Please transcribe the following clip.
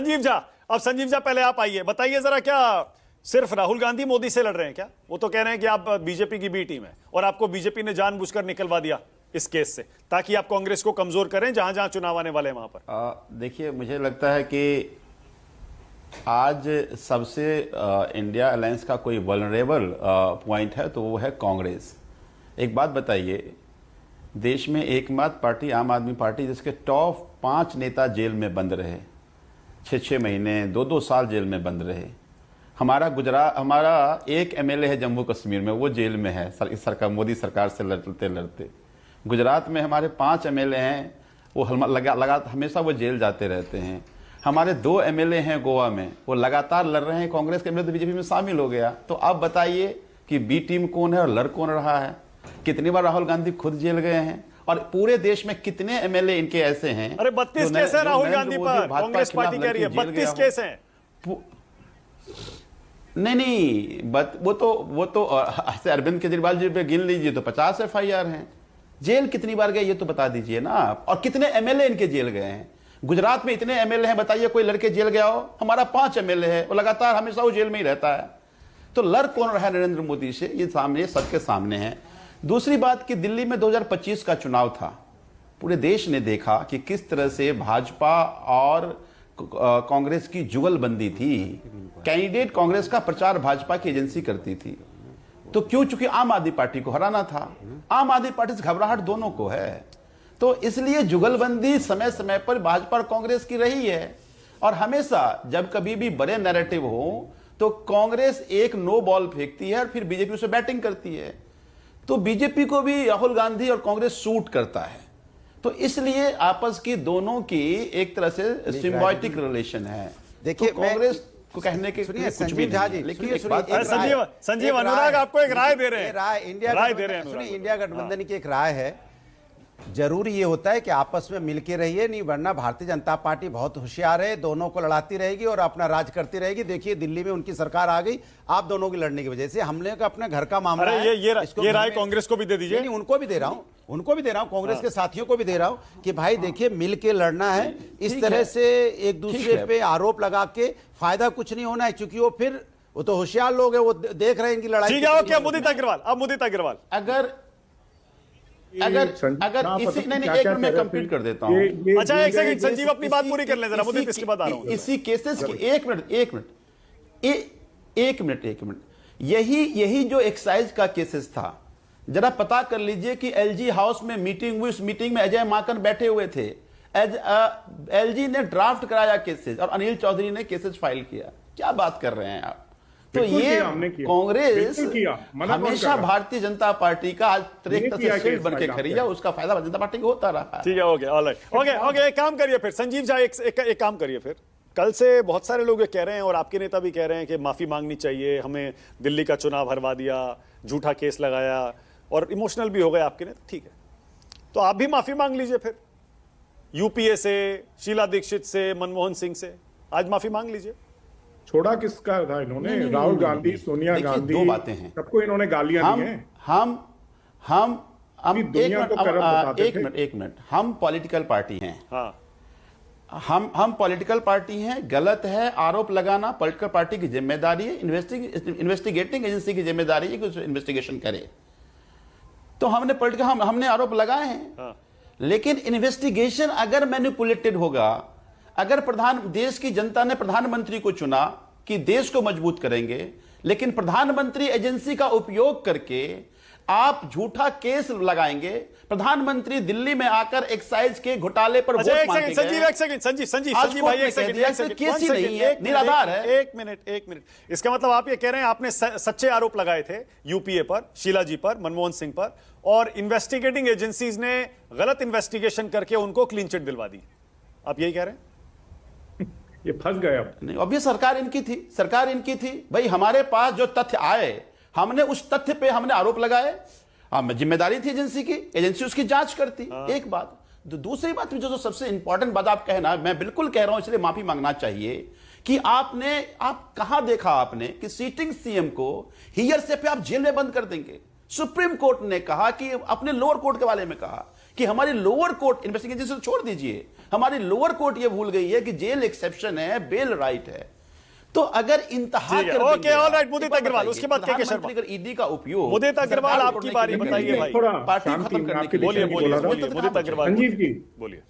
संजीव झा, अब संजीव झा पहले आप आइए, बताइए जरा, क्या सिर्फ राहुल गांधी मोदी से लड़ रहे हैं क्या? वो तो कह रहे हैं कि आप बीजेपी की बी टीम है और आपको बीजेपी ने जानबूझकर निकलवा दिया इस केस से ताकि आप कांग्रेस को कमजोर करें जहां जहां चुनाव आने वाले हैं वहां पर। देखिए, मुझे लगता है कि आज सबसे इंडिया अलायंस का कोई वल्नरेबल पॉइंट है तो वो है कांग्रेस। एक बात बताइए, देश में एकमात्र पार्टी आम आदमी पार्टी जिसके टॉप 5 नेता जेल में बंद रहे, 6-6 महीने 2-2 साल जेल में बंद रहे। हमारा एक एमएलए है जम्मू कश्मीर में, वो जेल में है इस सरकार, मोदी सरकार से लड़ते लड़ते। गुजरात में हमारे 5 एमएलए हैं, वो हमेशा वो जेल जाते रहते हैं। हमारे 2 एमएलए हैं गोवा में, वो लगातार लड़ रहे हैं। कांग्रेस के एमएलए तो बीजेपी में शामिल हो गया। तो आप बताइए कि बी टीम कौन है और लड़ कौन रहा है? कितनी बार राहुल गांधी खुद जेल गए हैं और पूरे देश में कितने एमएलए इनके ऐसे हैं? अरे 32 केस है राहुल गांधी पर, कांग्रेस पार्टी कह रही है 32 केस हैं। नहीं, वो तो अरविंद केजरीवाल जी पे गिन लीजिए तो 50 FIR हैं। जेल कितनी बार गए ये तो बता दीजिए ना। और कितने एमएलए इनके जेल गए हैं? गुजरात में इतने एमएलए हैं, बताइए कोई लड़के जेल गया हो? हमारा 5 एमएलए है, वो लगातार हमेशा वो जेल में ही रहता है। तो लड़ कौन रहा है नरेंद्र मोदी से? ये सामने, सबके सामने है। दूसरी बात कि दिल्ली में 2025 का चुनाव था, पूरे देश ने देखा कि किस तरह से भाजपा और कांग्रेस की जुगलबंदी थी। कैंडिडेट कांग्रेस का प्रचार भाजपा की एजेंसी करती थी। तो क्यों? चूंकि आम आदमी पार्टी को हराना था। आम आदमी पार्टी से घबराहट दोनों को है, तो इसलिए जुगलबंदी समय समय पर भाजपा और कांग्रेस की रही है। और हमेशा जब कभी भी बड़े नैरेटिव हो तो कांग्रेस एक नो बॉल फेंकती है और फिर बीजेपी उसे बैटिंग करती है। तो बीजेपी को भी राहुल गांधी और कांग्रेस सूट करता है। तो इसलिए आपस की दोनों की एक तरह से सिम्बायोटिक रिलेशन है। देखिए, तो कांग्रेस को कहने के कुछ भी नहीं, लेकिन संजीव अनुराग आपको एक राय दे रहे हैं, राय इंडिया गठबंधन की एक राय है। जरूरी ये होता है कि आपस में मिलके रहिए, नहीं वरना भारतीय जनता पार्टी बहुत होशियार है, दोनों को लड़ाती रहेगी और अपना राज करती रहेगी। देखिए दिल्ली में उनकी सरकार आ गई आप दोनों की लड़ने की वजह से। हमले का अपने घर का मामला है। ये राय कांग्रेस को भी दे दीजिए। नहीं, उनको भी दे रहा हूं, कांग्रेस के साथियों को भी दे रहा हूं कि भाई देखिए मिल के लड़ना है। इस तरह से एक दूसरे पे आरोप लगा के फायदा कुछ नहीं होना है, क्योंकि वो तो होशियार लोग है, वो देख रहे हैं कि लड़ाई। ठीक है, ओके, मुदित अग्रवाल, अगर इसी नहीं एक मिनट में कंप्लीट कर देता हूं। अच्छा, एक सेकंड संजीव, अपनी बात पूरी कर लें जरा, मुझे इसके बाद आ रहा हूं। इसी केसेस की एक मिनट यही जो एक्साइज का केसेस था, जरा पता कर लीजिए कि LG हाउस में मीटिंग हुई। उस मीटिंग में अजय माकन बैठे हुए थे। LG ने ड्राफ्ट कराया केसेस और अनिल चौधरी ने केसेस फाइल किया। क्या बात कर रहे हैं आप? तो ये कांग्रेस हमेशा भारतीय जनता पार्टी का आज तरह से शील्ड बन के खड़ी है, उसका फायदा भारतीय जनता पार्टी को होता रहा है। ठीक है, ओके, ऑलराइट, ओके, एक काम करिए फिर संजीव झा, एक काम करिए फिर। कल से बहुत सारे लोग ये कह रहे हैं और आपके नेता भी कह रहे हैं कि माफी मांगनी चाहिए, हमें दिल्ली का चुनाव हरवा दिया, झूठा केस लगाया और इमोशनल भी हो गए आपके नेता। ठीक है, तो आप भी माफी मांग लीजिए फिर, यूपीए से, शीला दीक्षित से, मनमोहन सिंह से, आज माफी मांग लीजिए। छोड़ा किसका था इन्होंने? राहुल गांधी, सोनिया गांधी, दो बातें हैं, सबको इन्होंने गालियां दी हैं। एक मिनट, हम पॉलिटिकल पार्टी हैं। हाँ, हम पॉलिटिकल पार्टी हैं। गलत है आरोप लगाना, पॉलिटिकल पार्टी की जिम्मेदारी है। इन्वेस्टिगेटिंग एजेंसी की जिम्मेदारी है कि उस इन्वेस्टिगेशन करे। तो हमने आरोप लगाए हैं। हाँ। लेकिन इन्वेस्टिगेशन अगर मैनिपुलेटेड होगा, अगर देश की जनता ने प्रधानमंत्री को चुना कि देश को मजबूत करेंगे, लेकिन प्रधानमंत्री एजेंसी का उपयोग करके आप झूठा केस लगाएंगे। प्रधानमंत्री दिल्ली में आकर एक्साइज के घोटाले पर वोट मांगेंगे। संजीव भाई एक सेकंड, निराधार है। एक मिनट, इसका मतलब आप ये कह रहे हैं आपने सच्चे आरोप लगाए थे यूपीए पर, शीला जी पर, मनमोहन सिंह पर, और इन्वेस्टिगेटिंग एजेंसीज ने गलत इन्वेस्टिगेशन करके उनको क्लीन चिट दिलवा दी, आप यही कह रहे हैं? ये फंस गए अब। नहीं, अब ये सरकार इनकी थी भाई। हमारे पास जो तथ्य आए, हमने उस तथ्य पे आरोप लगाए। जिम्मेदारी थी एजेंसी की, एजेंसी उसकी जांच करती। एक बात। दूसरी बात जो सबसे इंपॉर्टेंट बात आप कहना, मैं बिल्कुल कह रहा हूं, इसलिए माफी मांगना चाहिए कि आप कहां देखा आपने कि सीटिंग सीएम को हियरसे पे आप जेल में बंद कर देंगे? सुप्रीम कोर्ट ने कहा कि अपने लोअर कोर्ट के बारे में कहा कि हमारी लोअर कोर्ट इन्वेस्टिगेशन से छोड़ दीजिए, हमारी लोअर कोर्ट ये भूल गई है कि जेल एक्सेप्शन है, बेल राइट है। तो अगर इंतहा ठीक है, कर ओके, देंगे ऑल राइट, आप, मुदित एक बात अग्रवाल, बताइए, उसके बाद के.के. शर्मा। प्रधानमंत्री अगर ईडी का उपयोग मुदित अग्रवाल, सरकार आपकी तोड़ने बारी के लिए बताइए करेंगे, भाई। थोड़ा पार्टी शांति खत्म में करने आपके के लिए बोलिए लिए बोलिए बोला था। बोलिए, मुदित अग्रवाल संजीव जी बोलिए।